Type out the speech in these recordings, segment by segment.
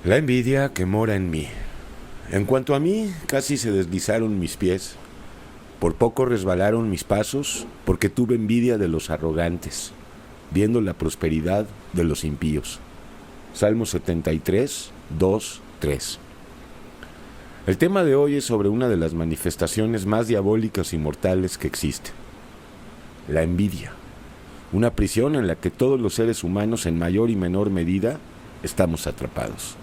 La envidia que mora en mí. En cuanto a mí, casi se deslizaron mis pies. Por poco resbalaron mis pasos, porque tuve envidia de los arrogantes, viendo la prosperidad de los impíos. Salmo 73, 2, 3. El tema de hoy es sobre una de las manifestaciones más diabólicas y mortales que existe. La envidia. Una prisión en la que todos los seres humanos, en mayor y menor medida, estamos atrapados.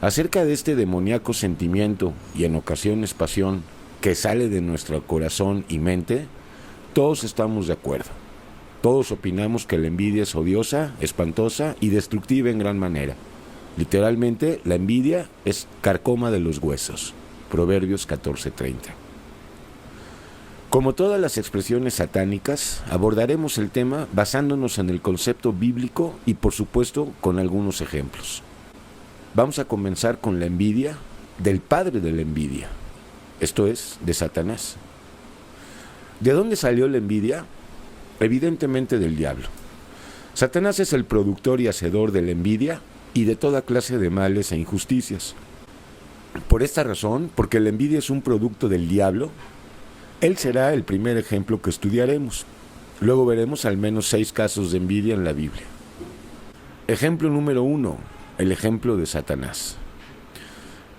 Acerca de este demoníaco sentimiento y en ocasiones pasión que sale de nuestro corazón y mente, todos estamos de acuerdo. Todos opinamos que la envidia es odiosa, espantosa y destructiva en gran manera. Literalmente, la envidia es carcoma de los huesos. Proverbios 14:30. Como todas las expresiones satánicas, abordaremos el tema basándonos en el concepto bíblico y, por supuesto, con algunos ejemplos. Vamos a comenzar con la envidia del padre de la envidia, esto es, de Satanás. ¿De dónde salió la envidia? Evidentemente del diablo. Satanás es el productor y hacedor de la envidia y de toda clase de males e injusticias. Por esta razón, porque la envidia es un producto del diablo, él será el primer ejemplo que estudiaremos. Luego veremos al menos 6 casos de envidia en la Biblia. Ejemplo número 1. El ejemplo de Satanás.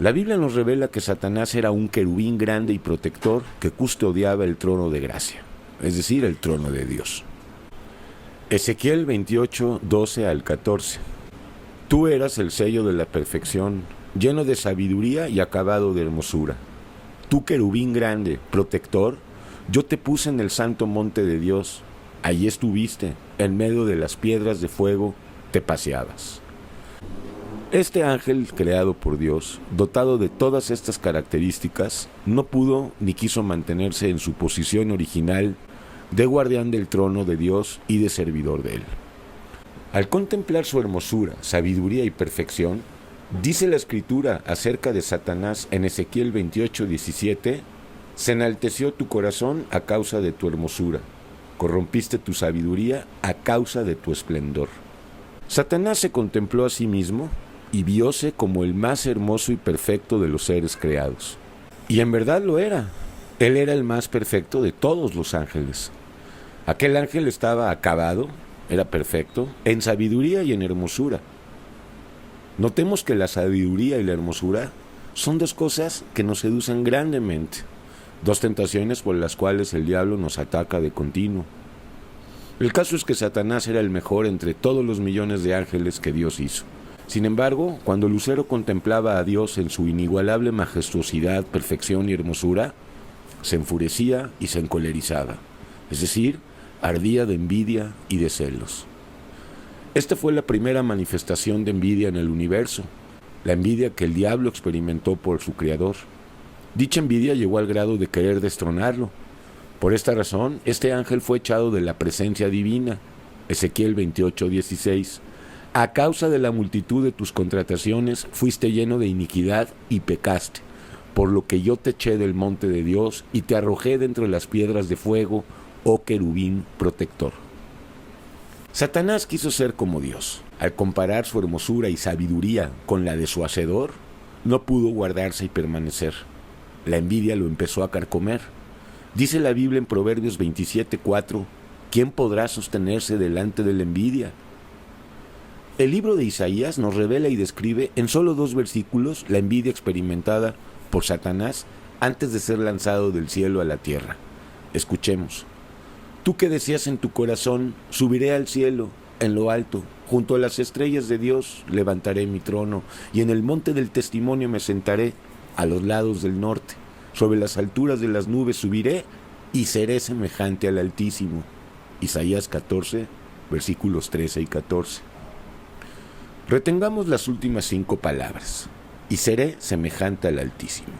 La Biblia nos revela que Satanás era un querubín grande y protector que custodiaba el trono de gracia, es decir, el trono de Dios. Ezequiel 28, 12 al 14. Tú eras el sello de la perfección, lleno de sabiduría y acabado de hermosura. Tú querubín grande, protector, yo te puse en el santo monte de Dios. Allí estuviste, en medio de las piedras de fuego, te paseabas. Este ángel creado por Dios, dotado de todas estas características, no pudo ni quiso mantenerse en su posición original de guardián del trono de Dios y de servidor de él. Al contemplar su hermosura, sabiduría y perfección, dice la Escritura acerca de Satanás en Ezequiel 28, 17, se enalteció tu corazón a causa de tu hermosura, corrompiste tu sabiduría a causa de tu esplendor. Satanás se contempló a sí mismo y vióse como el más hermoso y perfecto de los seres creados. Y en verdad lo era. Él era el más perfecto de todos los ángeles. Aquel ángel estaba acabado, era perfecto, en sabiduría y en hermosura. Notemos que la sabiduría y la hermosura son 2 cosas que nos seducen grandemente, 2 tentaciones por las cuales el diablo nos ataca de continuo. El caso es que Satanás era el mejor entre todos los millones de ángeles que Dios hizo. Sin embargo, cuando Lucero contemplaba a Dios en su inigualable majestuosidad, perfección y hermosura, se enfurecía y se encolerizaba, es decir, ardía de envidia y de celos. Esta fue la primera manifestación de envidia en el universo, la envidia que el diablo experimentó por su creador. Dicha envidia llegó al grado de querer destronarlo. Por esta razón, este ángel fue echado de la presencia divina, Ezequiel 28, 16. A causa de la multitud de tus contrataciones, fuiste lleno de iniquidad y pecaste, por lo que yo te eché del monte de Dios y te arrojé dentro de las piedras de fuego, oh querubín protector. Satanás quiso ser como Dios. Al comparar su hermosura y sabiduría con la de su hacedor, no pudo guardarse y permanecer. La envidia lo empezó a carcomer. Dice la Biblia en Proverbios 27, 4, ¿quién podrá sostenerse delante de la envidia? El libro de Isaías nos revela y describe en solo 2 versículos la envidia experimentada por Satanás antes de ser lanzado del cielo a la tierra. Escuchemos. Tú que decías en tu corazón, subiré al cielo, en lo alto, junto a las estrellas de Dios levantaré mi trono, y en el monte del testimonio me sentaré, a los lados del norte, sobre las alturas de las nubes subiré, y seré semejante al Altísimo. Isaías 14, versículos 13 y 14. Retengamos las últimas 5 palabras. Y seré semejante al Altísimo.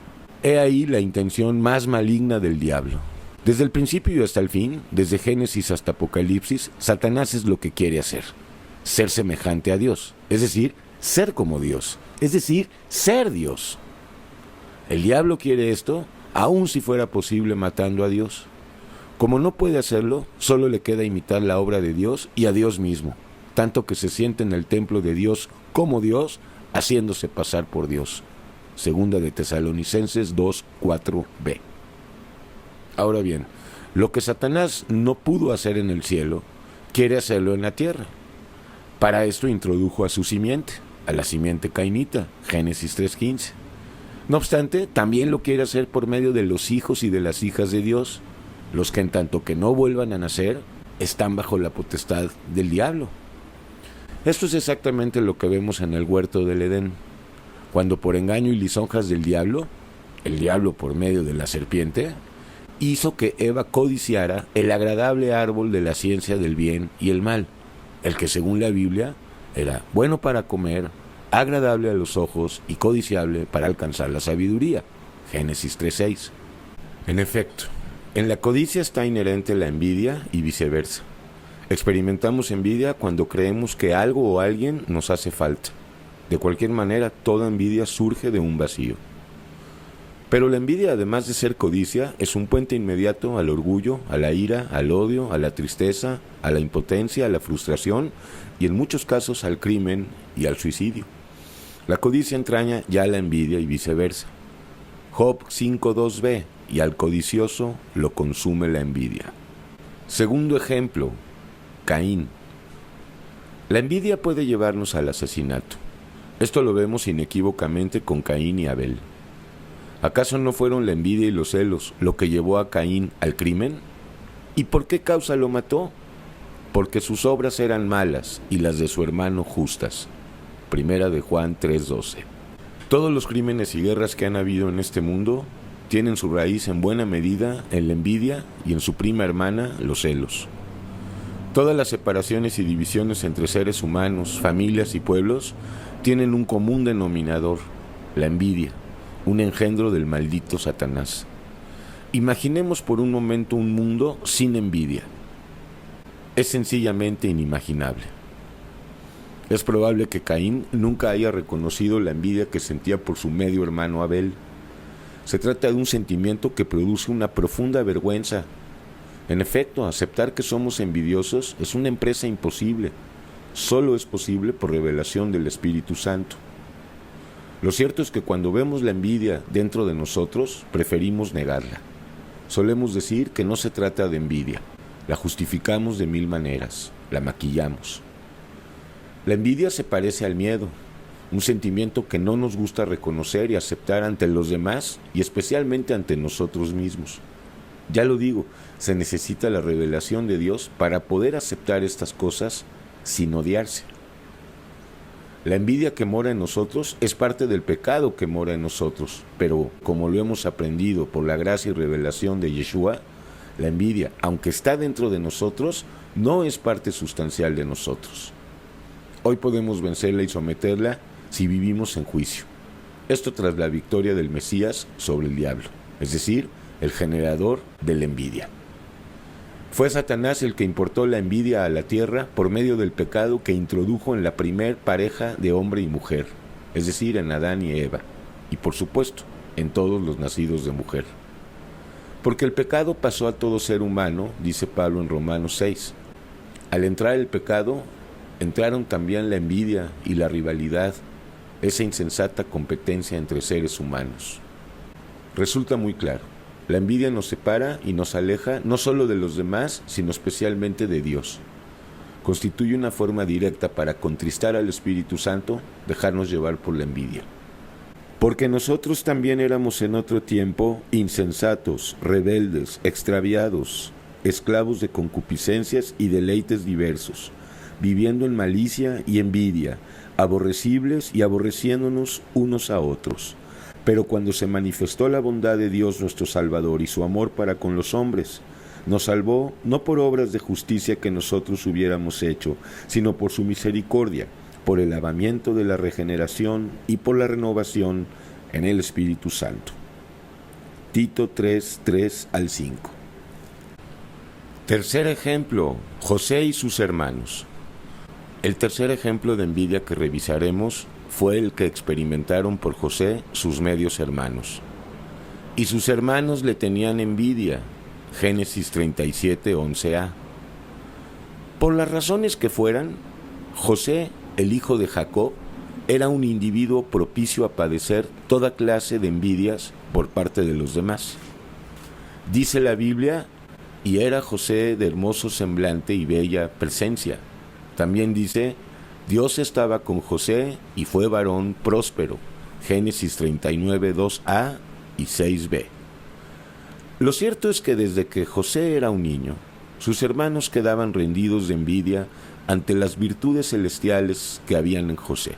He ahí la intención más maligna del diablo. Desde el principio y hasta el fin, desde Génesis hasta Apocalipsis, Satanás es lo que quiere hacer. Ser semejante a Dios. Es decir, ser como Dios. Es decir, ser Dios. El diablo quiere esto, aun si fuera posible matando a Dios. Como no puede hacerlo, solo le queda imitar la obra de Dios y a Dios mismo, tanto que se siente en el templo de Dios como Dios, haciéndose pasar por Dios. Segunda de Tesalonicenses 2:4b. Ahora bien, lo que Satanás no pudo hacer en el cielo, quiere hacerlo en la tierra. Para esto introdujo a su simiente, a la simiente cainita, Génesis 3:15. No obstante, también lo quiere hacer por medio de los hijos y de las hijas de Dios, los que en tanto que no vuelvan a nacer, están bajo la potestad del diablo. Esto es exactamente lo que vemos en el huerto del Edén, cuando por engaño y lisonjas del diablo, el diablo por medio de la serpiente, hizo que Eva codiciara el agradable árbol de la ciencia del bien y el mal, el que según la Biblia era bueno para comer, agradable a los ojos y codiciable para alcanzar la sabiduría. Génesis 3:6. En efecto, en la codicia está inherente la envidia y viceversa. Experimentamos envidia cuando creemos que algo o alguien nos hace falta. De cualquier manera, toda envidia surge de un vacío. Pero la envidia, además de ser codicia, es un puente inmediato al orgullo, a la ira, al odio, a la tristeza, a la impotencia, a la frustración y en muchos casos al crimen y al suicidio. La codicia entraña ya la envidia y viceversa. Job 5:2b, y al codicioso lo consume la envidia. Segundo ejemplo, Caín. La envidia puede llevarnos al asesinato. Esto lo vemos inequívocamente con Caín y Abel. ¿Acaso no fueron la envidia y los celos lo que llevó a Caín al crimen? ¿Y por qué causa lo mató? Porque sus obras eran malas y las de su hermano justas. Primera de Juan 3:12. Todos los crímenes y guerras que han habido en este mundo tienen su raíz en buena medida en la envidia y en su prima hermana, los celos. Todas las separaciones y divisiones entre seres humanos, familias y pueblos tienen un común denominador, la envidia, un engendro del maldito Satanás. Imaginemos por un momento un mundo sin envidia. Es sencillamente inimaginable. Es probable que Caín nunca haya reconocido la envidia que sentía por su medio hermano Abel. Se trata de un sentimiento que produce una profunda vergüenza. En efecto, aceptar que somos envidiosos es una empresa imposible. Solo es posible por revelación del Espíritu Santo. Lo cierto es que cuando vemos la envidia dentro de nosotros, preferimos negarla. Solemos decir que no se trata de envidia. La justificamos de mil maneras, la maquillamos. La envidia se parece al miedo, un sentimiento que no nos gusta reconocer y aceptar ante los demás y especialmente ante nosotros mismos. Ya lo digo, se necesita la revelación de Dios para poder aceptar estas cosas sin odiarse. La envidia que mora en nosotros es parte del pecado que mora en nosotros, pero como lo hemos aprendido por la gracia y revelación de Yeshua, la envidia, aunque está dentro de nosotros, no es parte sustancial de nosotros. Hoy podemos vencerla y someterla si vivimos en juicio. Esto tras la victoria del Mesías sobre el diablo, es decir, el generador de la envidia. Fue Satanás el que importó la envidia a la tierra por medio del pecado que introdujo en la primer pareja de hombre y mujer, es decir, en Adán y Eva, y por supuesto, en todos los nacidos de mujer. Porque el pecado pasó a todo ser humano, dice Pablo en Romanos 6. Al entrar el pecado, entraron también la envidia y la rivalidad, esa insensata competencia entre seres humanos. Resulta muy claro, la envidia nos separa y nos aleja no solo de los demás, sino especialmente de Dios. Constituye una forma directa para contristar al Espíritu Santo, dejarnos llevar por la envidia. Porque nosotros también éramos en otro tiempo insensatos, rebeldes, extraviados, esclavos de concupiscencias y deleites diversos, viviendo en malicia y envidia, aborrecibles y aborreciéndonos unos a otros. Pero cuando se manifestó la bondad de Dios nuestro Salvador y su amor para con los hombres, nos salvó no por obras de justicia que nosotros hubiéramos hecho, sino por su misericordia, por el lavamiento de la regeneración y por la renovación en el Espíritu Santo. Tito 3:3-5. Tercer ejemplo, José y sus hermanos. El tercer ejemplo de envidia que revisaremos fue el que experimentaron por José sus medios hermanos. Y sus hermanos le tenían envidia, Génesis 37:11a. Por las razones que fueran, José, el hijo de Jacob, era un individuo propicio a padecer toda clase de envidias por parte de los demás. Dice la Biblia, y era José de hermoso semblante y bella presencia. También dice, Dios estaba con José y fue varón próspero. Génesis 39, 2a y 6b. Lo cierto es que desde que José era un niño, sus hermanos quedaban rendidos de envidia ante las virtudes celestiales que habían en José.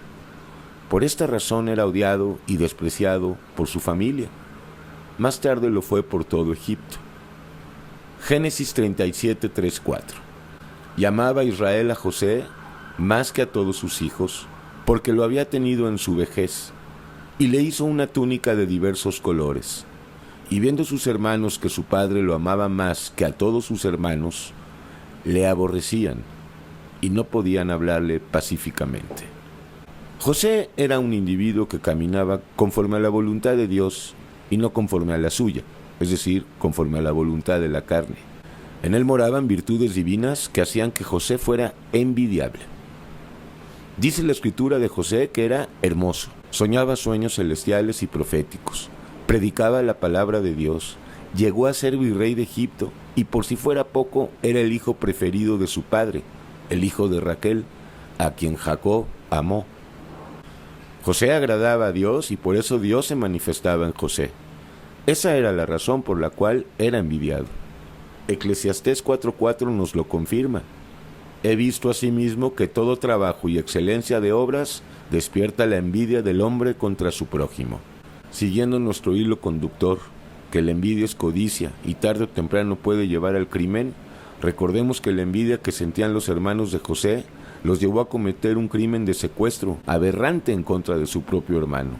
Por esta razón era odiado y despreciado por su familia. Más tarde lo fue por todo Egipto. Génesis 37, 3, 4. Llamaba Israel a José más que a todos sus hijos, porque lo había tenido en su vejez, y le hizo una túnica de diversos colores. Y viendo sus hermanos que su padre lo amaba más que a todos sus hermanos, le aborrecían y no podían hablarle pacíficamente. José era un individuo que caminaba conforme a la voluntad de Dios y no conforme a la suya, es decir, conforme a la voluntad de la carne. En él moraban virtudes divinas que hacían que José fuera envidiable. Dice la escritura de José que era hermoso, soñaba sueños celestiales y proféticos, predicaba la palabra de Dios, llegó a ser virrey de Egipto y por si fuera poco era el hijo preferido de su padre, el hijo de Raquel, a quien Jacob amó. José agradaba a Dios y por eso Dios se manifestaba en José. Esa era la razón por la cual era envidiado. Eclesiastés 4:4 nos lo confirma. He visto asimismo que todo trabajo y excelencia de obras despierta la envidia del hombre contra su prójimo. Siguiendo nuestro hilo conductor, que la envidia es codicia y tarde o temprano puede llevar al crimen, recordemos que la envidia que sentían los hermanos de José los llevó a cometer un crimen de secuestro aberrante en contra de su propio hermano.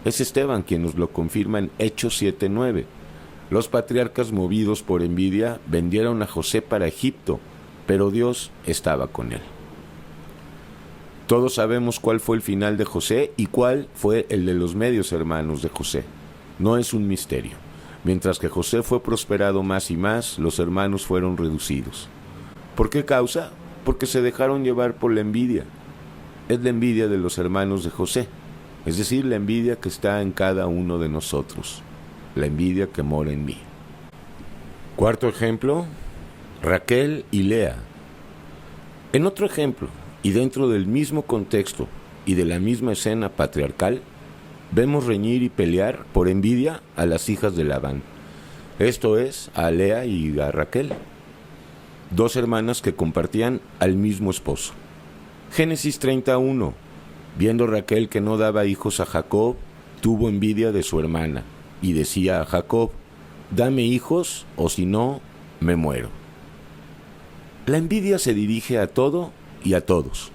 Es Esteban quien nos lo confirma en Hechos 7:9. Los patriarcas, movidos por envidia, vendieron a José para Egipto, pero Dios estaba con él. Todos sabemos cuál fue el final de José y cuál fue el de los medios hermanos de José. No es un misterio. Mientras que José fue prosperado más y más, los hermanos fueron reducidos. ¿Por qué causa? Porque se dejaron llevar por la envidia. Es la envidia de los hermanos de José, es decir, la envidia que está en cada uno de nosotros, la envidia que mora en mí. Cuarto ejemplo, Raquel y Lea. En otro ejemplo, y dentro del mismo contexto y de la misma escena patriarcal, vemos reñir y pelear por envidia a las hijas de Labán. Esto es, a Lea y a Raquel, dos hermanas que compartían al mismo esposo. Génesis 31. Viendo Raquel que no daba hijos a Jacob, tuvo envidia de su hermana, y decía a Jacob, dame hijos, o si no, me muero. La envidia se dirige a todo y a todos,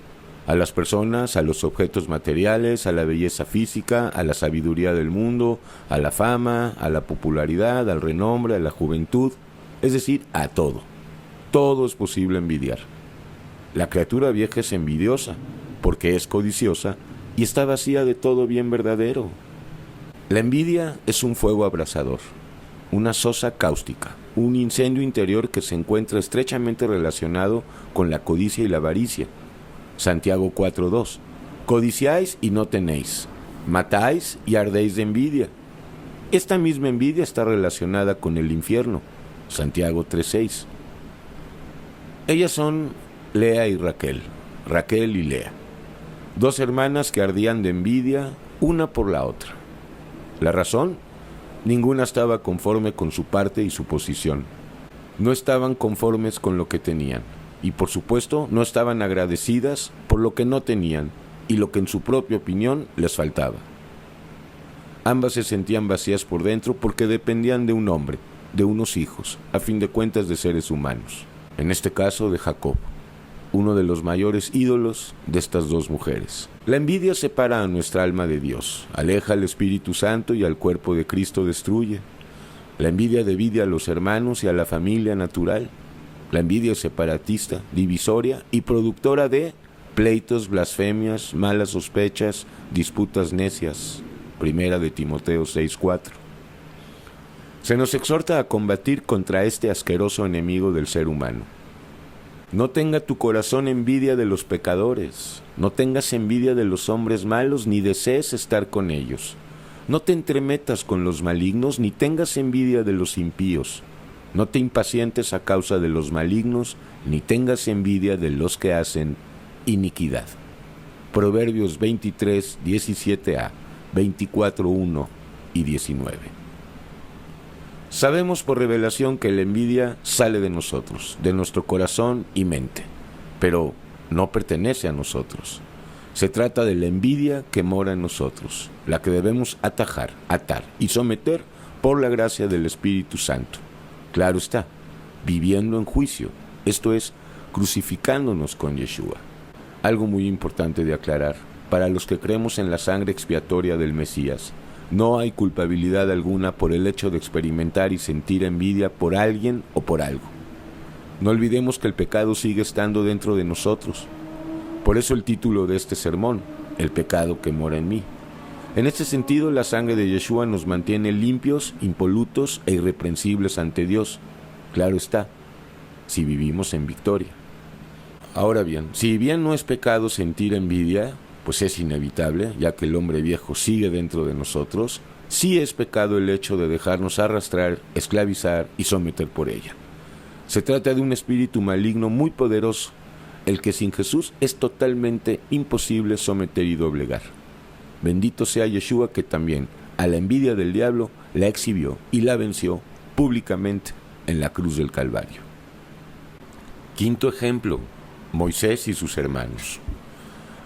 a las personas, a los objetos materiales, a la belleza física, a la sabiduría del mundo, a la fama, a la popularidad, al renombre, a la juventud, es decir, a todo. Todo es posible envidiar. La criatura vieja es envidiosa, porque es codiciosa y está vacía de todo bien verdadero. La envidia es un fuego abrasador, una sosa cáustica, un incendio interior que se encuentra estrechamente relacionado con la codicia y la avaricia. Santiago 4:2. Codiciáis y no tenéis, matáis y ardéis de envidia. Esta misma envidia está relacionada con el infierno. Santiago 3:6. Ellas son Lea y Raquel, Raquel y Lea, dos hermanas que ardían de envidia una por la otra. ¿La razón? Ninguna estaba conforme con su parte y su posición. No estaban conformes con lo que tenían, y por supuesto no estaban agradecidas por lo que no tenían y lo que en su propia opinión les faltaba. Ambas se sentían vacías por dentro porque dependían de un hombre, de unos hijos, a fin de cuentas de seres humanos. En este caso de Jacob, uno de los mayores ídolos de estas dos mujeres. La envidia separa a nuestra alma de Dios, aleja al Espíritu Santo y al cuerpo de Cristo destruye. La envidia divide a los hermanos y a la familia natural. La envidia es separatista, divisoria y productora de pleitos, blasfemias, malas sospechas, disputas necias. Primera de Timoteo 6:4. Se nos exhorta a combatir contra este asqueroso enemigo del ser humano. No tenga tu corazón envidia de los pecadores, no tengas envidia de los hombres malos, ni desees estar con ellos. No te entremetas con los malignos, ni tengas envidia de los impíos. No te impacientes a causa de los malignos, ni tengas envidia de los que hacen iniquidad. Proverbios 23, 17a, 24, 1 y 19. Sabemos por revelación que la envidia sale de nosotros, de nuestro corazón y mente, pero no pertenece a nosotros. Se trata de la envidia que mora en nosotros, la que debemos atajar, atar y someter por la gracia del Espíritu Santo. Claro está, viviendo en juicio, esto es, crucificándonos con Yeshua. Algo muy importante de aclarar, para los que creemos en la sangre expiatoria del Mesías, no hay culpabilidad alguna por el hecho de experimentar y sentir envidia por alguien o por algo. No olvidemos que el pecado sigue estando dentro de nosotros. Por eso el título de este sermón, El pecado que mora en mí. En este sentido, la sangre de Yeshua nos mantiene limpios, impolutos e irreprensibles ante Dios. Claro está, si vivimos en victoria. Ahora bien, si bien no es pecado sentir envidia, pues es inevitable, ya que el hombre viejo sigue dentro de nosotros, sí es pecado el hecho de dejarnos arrastrar, esclavizar y someter por ella. Se trata de un espíritu maligno muy poderoso, el que sin Jesús es totalmente imposible someter y doblegar. Bendito sea Yeshua, que también a la envidia del diablo la exhibió y la venció públicamente en la cruz del Calvario. Quinto ejemplo, Moisés y sus hermanos.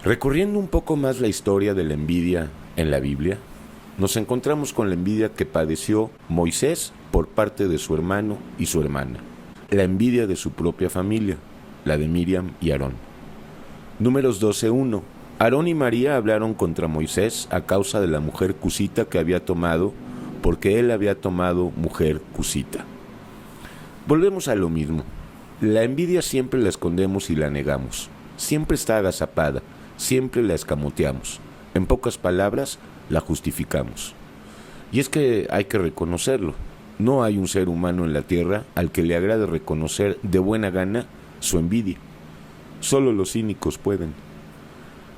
Recorriendo un poco más la historia de la envidia en la Biblia, nos encontramos con la envidia que padeció Moisés por parte de su hermano y su hermana, la envidia de su propia familia, la de Miriam y Aarón. Números 12:1. Aarón y María hablaron contra Moisés a causa de la mujer cusita que había tomado, porque él había tomado mujer cusita. Volvemos a lo mismo. La envidia siempre la escondemos y la negamos. Siempre está agazapada, siempre la escamoteamos. En pocas palabras, la justificamos. Y es que hay que reconocerlo. No hay un ser humano en la tierra al que le agrade reconocer de buena gana su envidia. Solo los cínicos pueden.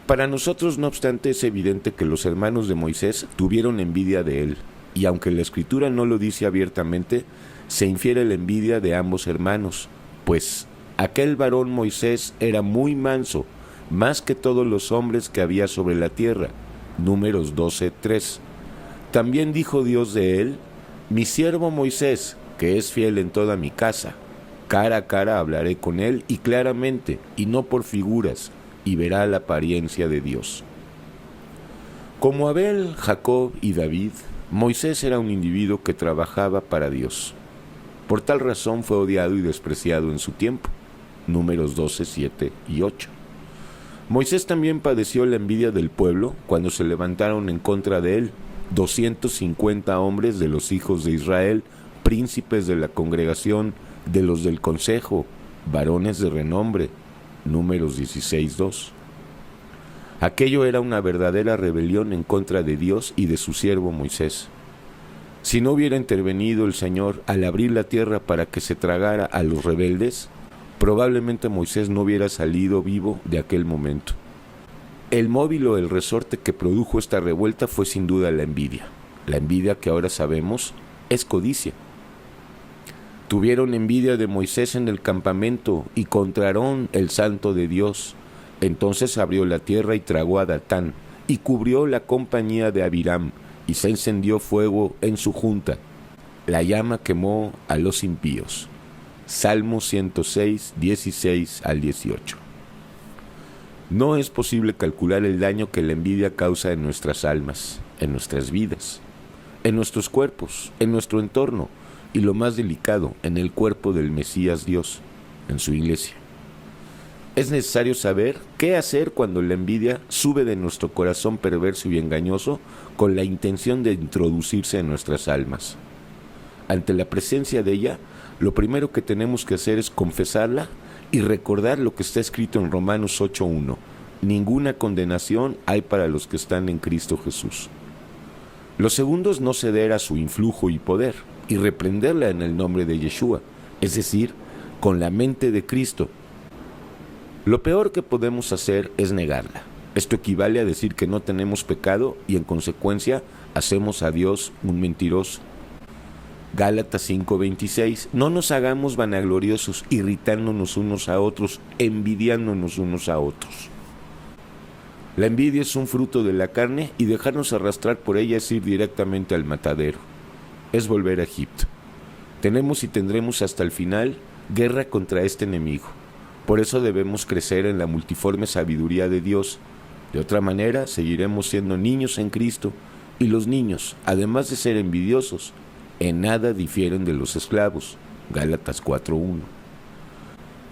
Para nosotros, no obstante, es evidente que los hermanos de Moisés tuvieron envidia de él, y aunque la Escritura no lo dice abiertamente, se infiere la envidia de ambos hermanos, pues aquel varón Moisés era muy manso, más que todos los hombres que había sobre la tierra. Números 12:3. También dijo Dios de él: mi siervo Moisés, que es fiel en toda mi casa, cara a cara hablaré con él y claramente, y no por figuras, y verá la apariencia de Dios. Como Abel, Jacob y David, Moisés era un individuo que trabajaba para Dios. Por tal razón fue odiado y despreciado en su tiempo. Números 12:7 y 8. Moisés también padeció la envidia del pueblo cuando se levantaron en contra de él 250 hombres de los hijos de Israel, príncipes de la congregación, de los del consejo, varones de renombre. Números 16:2. Aquello era una verdadera rebelión en contra de Dios y de su siervo Moisés. Si no hubiera intervenido el Señor al abrir la tierra para que se tragara a los rebeldes, probablemente Moisés no hubiera salido vivo de aquel momento. El móvil o el resorte que produjo esta revuelta fue sin duda la envidia. La envidia, que ahora sabemos, es codicia. Tuvieron envidia de Moisés en el campamento y contra Aarón, el santo de Dios. Entonces abrió la tierra y tragó a Datán, y cubrió la compañía de Abiram, y se encendió fuego en su junta. La llama quemó a los impíos. Salmo 106, 16 al 18. No es posible calcular el daño que la envidia causa en nuestras almas, en nuestras vidas, en nuestros cuerpos, en nuestro entorno, y lo más delicado, en el cuerpo del Mesías Dios, en su iglesia. Es necesario saber qué hacer cuando la envidia sube de nuestro corazón perverso y engañoso con la intención de introducirse en nuestras almas. Ante la presencia de ella, lo primero que tenemos que hacer es confesarla y recordar lo que está escrito en Romanos 8:1. Ninguna condenación hay para los que están en Cristo Jesús. Lo segundo es no ceder a su influjo y poder y reprenderla en el nombre de Yeshua, es decir, con la mente de Cristo. Lo peor que podemos hacer es negarla. Esto equivale a decir que no tenemos pecado y en consecuencia hacemos a Dios un mentiroso. Gálatas 5:26. No nos hagamos vanagloriosos, irritándonos unos a otros, envidiándonos unos a otros. La envidia es un fruto de la carne y dejarnos arrastrar por ella es ir directamente al matadero. Es volver a Egipto. Tenemos y tendremos hasta el final guerra contra este enemigo. Por eso debemos crecer en la multiforme sabiduría de Dios. De otra manera, seguiremos siendo niños en Cristo, y los niños, además de ser envidiosos, en nada difieren de los esclavos. Gálatas 4:1.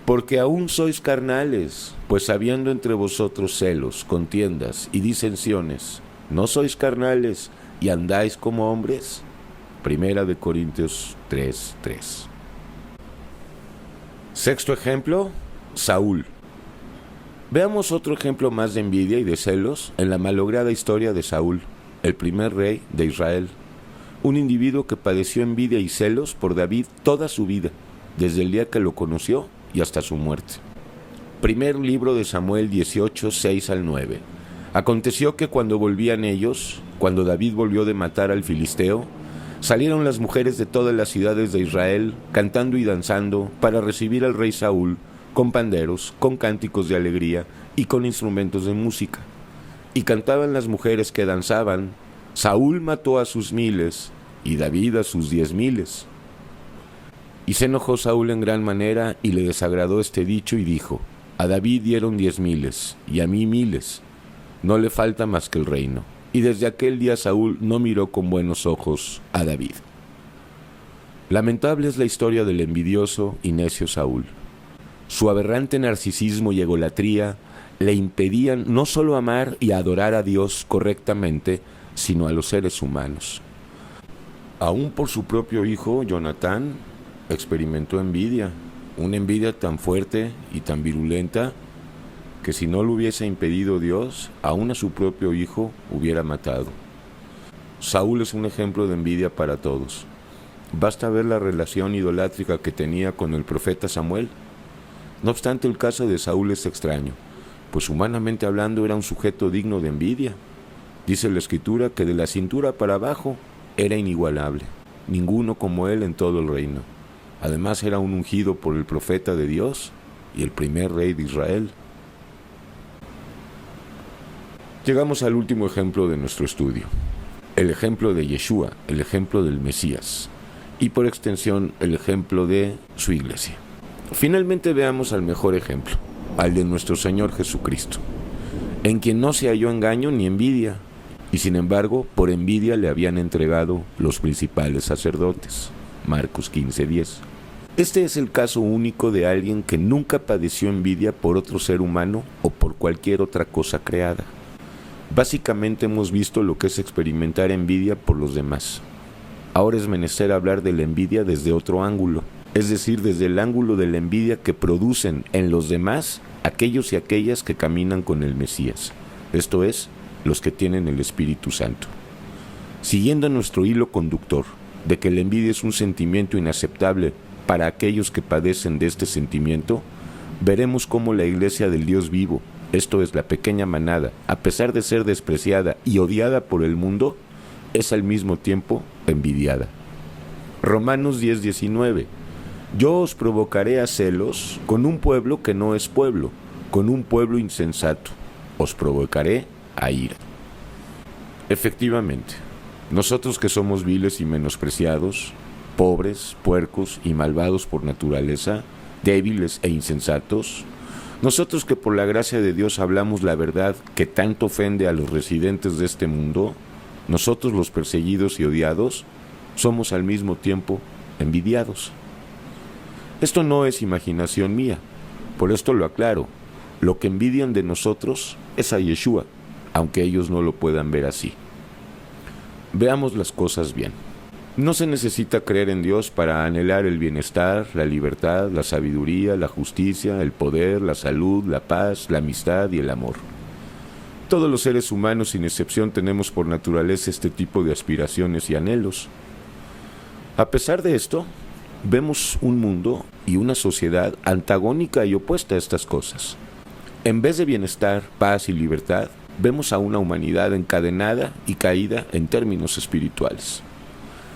Porque aún sois carnales, pues habiendo entre vosotros celos, contiendas y disensiones, ¿no sois carnales y andáis como hombres? Primera de Corintios 3:3. Sexto ejemplo, Saúl. Veamos otro ejemplo más de envidia y de celos en la malograda historia de Saúl, el primer rey de Israel. Un individuo que padeció envidia y celos por David toda su vida, desde el día que lo conoció y hasta su muerte. Primer libro de Samuel 18, 6 al 9. Aconteció que cuando volvían ellos, cuando David volvió de matar al filisteo, salieron las mujeres de todas las ciudades de Israel, cantando y danzando, para recibir al rey Saúl, con panderos, con cánticos de alegría y con instrumentos de música. Y cantaban las mujeres que danzaban: Saúl mató a sus 1000 y David a sus 10,000. Y se enojó Saúl en gran manera y le desagradó este dicho y dijo: a David dieron 10,000 y a mí 1000. No le falta más que el reino. Y desde aquel día Saúl no miró con buenos ojos a David. Lamentable es la historia del envidioso y necio Saúl. Su aberrante narcisismo y egolatría le impedían no solo amar y adorar a Dios correctamente, sino a los seres humanos. Aún por su propio hijo, Jonatán, experimentó envidia, una envidia tan fuerte y tan virulenta que si no lo hubiese impedido Dios, aún a su propio hijo hubiera matado. Saúl es un ejemplo de envidia para todos. Basta ver la relación idolátrica que tenía con el profeta Samuel. No obstante, el caso de Saúl es extraño, pues humanamente hablando era un sujeto digno de envidia. Dice la Escritura que de la cintura para abajo era inigualable, ninguno como él en todo el reino. Además era un ungido por el profeta de Dios y el primer rey de Israel. Llegamos al último ejemplo de nuestro estudio, el ejemplo de Yeshua, el ejemplo del Mesías, y por extensión el ejemplo de su iglesia. Finalmente veamos al mejor ejemplo, al de nuestro Señor Jesucristo, en quien no se halló engaño ni envidia, y sin embargo por envidia le habían entregado los principales sacerdotes. Marcos 15:10. Este es el caso único de alguien que nunca padeció envidia por otro ser humano o por cualquier otra cosa creada. Básicamente hemos visto lo que es experimentar envidia por los demás. Ahora es menester hablar de la envidia desde otro ángulo, es decir, desde el ángulo de la envidia que producen en los demás aquellos y aquellas que caminan con el Mesías, esto es, los que tienen el Espíritu Santo. Siguiendo nuestro hilo conductor, de que la envidia es un sentimiento inaceptable para aquellos que padecen de este sentimiento, veremos cómo la iglesia del Dios vivo, esto es la pequeña manada, a pesar de ser despreciada y odiada por el mundo, es al mismo tiempo envidiada. Romanos 10:19. Yo os provocaré a celos con un pueblo que no es pueblo, con un pueblo insensato. Os provocaré a ira. Efectivamente, nosotros que somos viles y menospreciados, pobres, puercos y malvados por naturaleza, débiles e insensatos, nosotros que por la gracia de Dios hablamos la verdad que tanto ofende a los residentes de este mundo, nosotros los perseguidos y odiados, somos al mismo tiempo envidiados. Esto no es imaginación mía, por esto lo aclaro. Lo que envidian de nosotros es a Yeshua, aunque ellos no lo puedan ver así. Veamos las cosas bien. No se necesita creer en Dios para anhelar el bienestar, la libertad, la sabiduría, la justicia, el poder, la salud, la paz, la amistad y el amor. Todos los seres humanos, sin excepción, tenemos por naturaleza este tipo de aspiraciones y anhelos. A pesar de esto, vemos un mundo y una sociedad antagónica y opuesta a estas cosas. En vez de bienestar, paz y libertad, vemos a una humanidad encadenada y caída en términos espirituales.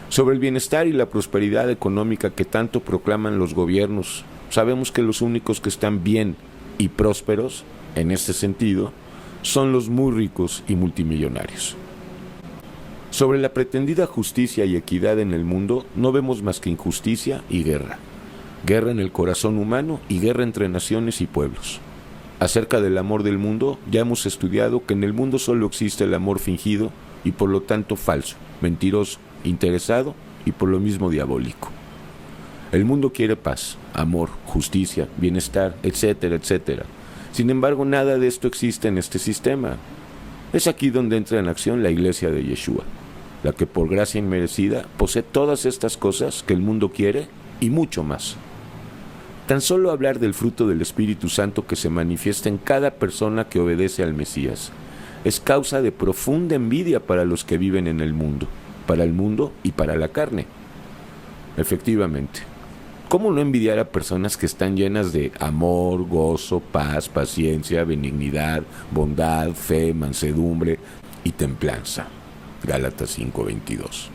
Sobre el bienestar y la prosperidad económica que tanto proclaman los gobiernos, sabemos que los únicos que están bien y prósperos, en este sentido, son los muy ricos y multimillonarios. Sobre la pretendida justicia y equidad en el mundo, no vemos más que injusticia y guerra. Guerra en el corazón humano y guerra entre naciones y pueblos. Acerca del amor del mundo, ya hemos estudiado que en el mundo solo existe el amor fingido y por lo tanto falso, mentiroso, interesado y por lo mismo diabólico. El mundo quiere paz, amor, justicia, bienestar, etcétera, etcétera. Sin embargo, nada de esto existe en este sistema. Es aquí donde entra en acción la iglesia de Yeshua, la que por gracia inmerecida posee todas estas cosas que el mundo quiere y mucho más. Tan solo hablar del fruto del Espíritu Santo que se manifiesta en cada persona que obedece al Mesías es causa de profunda envidia para los que viven en el mundo y para la carne. Efectivamente, ¿cómo no envidiar a personas que están llenas de amor, gozo, paz, paciencia, benignidad, bondad, fe, mansedumbre y templanza? Gálatas 5:22.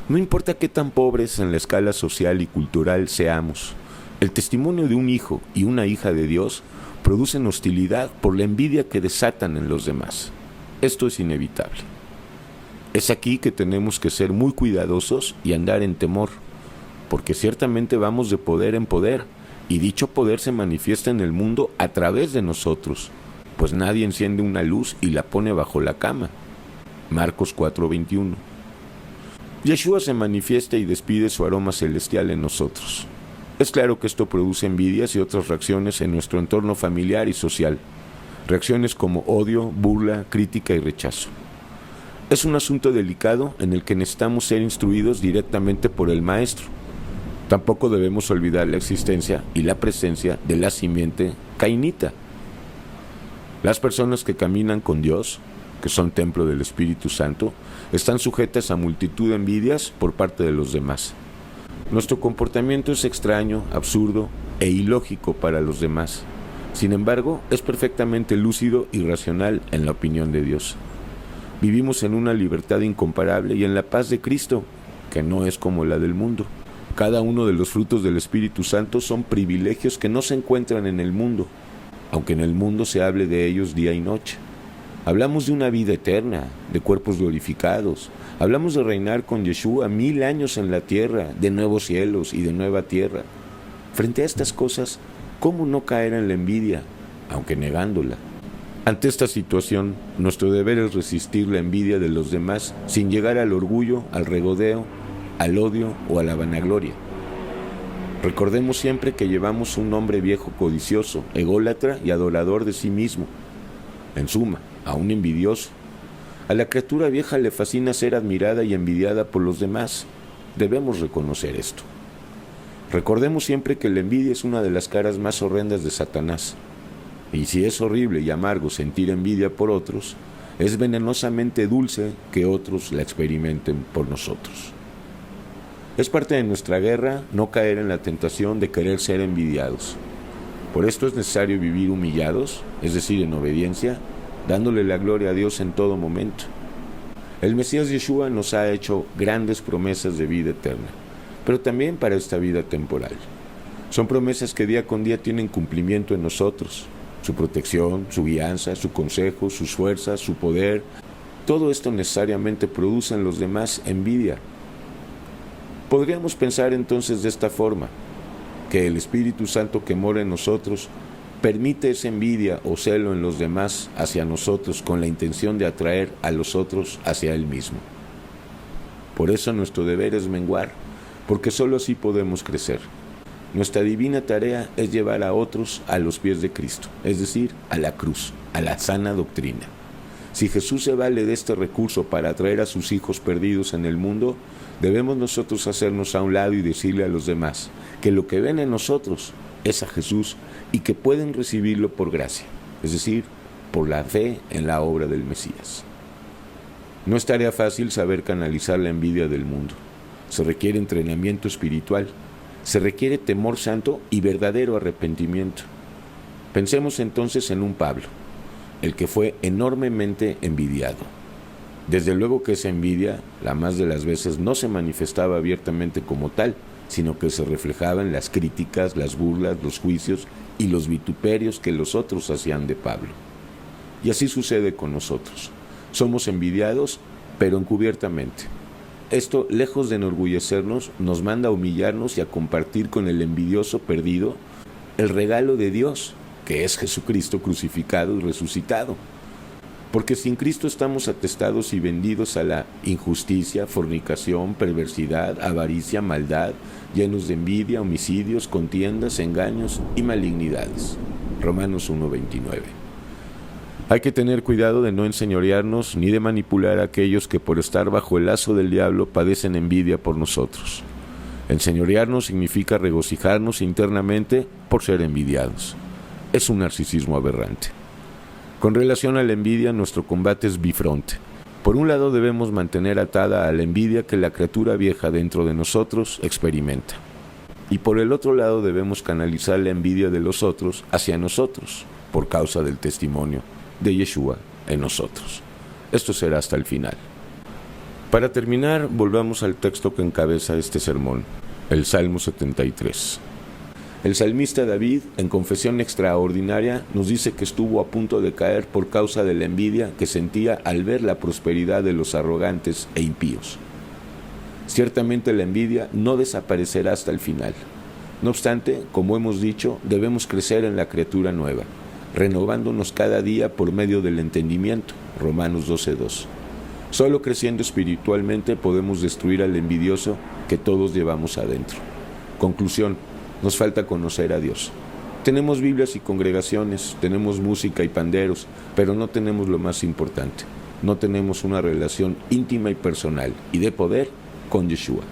No importa qué tan pobres en la escala social y cultural seamos, el testimonio de un hijo y una hija de Dios producen hostilidad por la envidia que desatan en los demás. Esto es inevitable. Es aquí que tenemos que ser muy cuidadosos y andar en temor, porque ciertamente vamos de poder en poder, y dicho poder se manifiesta en el mundo a través de nosotros, pues nadie enciende una luz y la pone bajo la cama. Marcos 4:21. Yeshua se manifiesta y despide su aroma celestial en nosotros. Es claro que esto produce envidias y otras reacciones en nuestro entorno familiar y social. Reacciones como odio, burla, crítica y rechazo. Es un asunto delicado en el que necesitamos ser instruidos directamente por el Maestro. Tampoco debemos olvidar la existencia y la presencia de la simiente cainita. Las personas que caminan con Dios, que son templo del Espíritu Santo, están sujetas a multitud de envidias por parte de los demás. Nuestro comportamiento es extraño, absurdo e ilógico para los demás. Sin embargo, es perfectamente lúcido y racional en la opinión de Dios. Vivimos en una libertad incomparable y en la paz de Cristo, que no es como la del mundo. Cada uno de los frutos del Espíritu Santo son privilegios que no se encuentran en el mundo, aunque en el mundo se hable de ellos día y noche. Hablamos de una vida eterna, de cuerpos glorificados. Hablamos de reinar con Yeshua 1000 años en la tierra, de nuevos cielos y de nueva tierra. Frente a estas cosas, ¿cómo no caer en la envidia, aunque negándola? Ante esta situación, nuestro deber es resistir la envidia de los demás sin llegar al orgullo, al regodeo, al odio o a la vanagloria. Recordemos siempre que llevamos un hombre viejo codicioso, ególatra y adorador de sí mismo. En suma, a un envidioso. A la criatura vieja le fascina ser admirada y envidiada por los demás. Debemos reconocer esto. Recordemos siempre que la envidia es una de las caras más horrendas de Satanás. Y si es horrible y amargo sentir envidia por otros, es venenosamente dulce que otros la experimenten por nosotros. Es parte de nuestra guerra no caer en la tentación de querer ser envidiados. Por esto es necesario vivir humillados, es decir, en obediencia, dándole la gloria a Dios en todo momento. El Mesías Yeshua nos ha hecho grandes promesas de vida eterna, pero también para esta vida temporal. Son promesas que día con día tienen cumplimiento en nosotros. Su protección, su guianza, su consejo, sus fuerzas, su poder. Todo esto necesariamente produce en los demás envidia. Podríamos pensar entonces de esta forma, que el Espíritu Santo que mora en nosotros permite esa envidia o celo en los demás hacia nosotros con la intención de atraer a los otros hacia Él mismo. Por eso nuestro deber es menguar, porque solo así podemos crecer. Nuestra divina tarea es llevar a otros a los pies de Cristo, es decir, a la cruz, a la sana doctrina. Si Jesús se vale de este recurso para atraer a sus hijos perdidos en el mundo, debemos nosotros hacernos a un lado y decirle a los demás que lo que ven en nosotros es a Jesús y que pueden recibirlo por gracia, es decir, por la fe en la obra del Mesías. No es tarea fácil saber canalizar la envidia del mundo. Se requiere entrenamiento espiritual, se requiere temor santo y verdadero arrepentimiento. Pensemos entonces en un Pablo, el que fue enormemente envidiado. Desde luego que esa envidia, la más de las veces, no se manifestaba abiertamente como tal, sino que se reflejaba en las críticas, las burlas, los juicios y los vituperios que los otros hacían de Pablo. Y así sucede con nosotros. Somos envidiados, pero encubiertamente. Esto, lejos de enorgullecernos, nos manda a humillarnos y a compartir con el envidioso perdido el regalo de Dios, que es Jesucristo crucificado y resucitado. Porque sin Cristo estamos atestados y vendidos a la injusticia, fornicación, perversidad, avaricia, maldad, llenos de envidia, homicidios, contiendas, engaños y malignidades. Romanos 1:29. Hay que tener cuidado de no enseñorearnos ni de manipular a aquellos que por estar bajo el lazo del diablo padecen envidia por nosotros. Enseñorearnos significa regocijarnos internamente por ser envidiados. Es un narcisismo aberrante. Con relación a la envidia, nuestro combate es bifronte. Por un lado debemos mantener atada a la envidia que la criatura vieja dentro de nosotros experimenta. Y por el otro lado debemos canalizar la envidia de los otros hacia nosotros, por causa del testimonio de Yeshua en nosotros. Esto será hasta el final. Para terminar, volvamos al texto que encabeza este sermón, el Salmo 73. El salmista David, en confesión extraordinaria, nos dice que estuvo a punto de caer por causa de la envidia que sentía al ver la prosperidad de los arrogantes e impíos. Ciertamente la envidia no desaparecerá hasta el final. No obstante, como hemos dicho, debemos crecer en la criatura nueva, renovándonos cada día por medio del entendimiento. Romanos 12:2. Solo creciendo espiritualmente podemos destruir al envidioso que todos llevamos adentro. Conclusión. Nos falta conocer a Dios. Tenemos Biblias y congregaciones, tenemos música y panderos, pero no tenemos lo más importante. No tenemos una relación íntima y personal y de poder con Yeshua.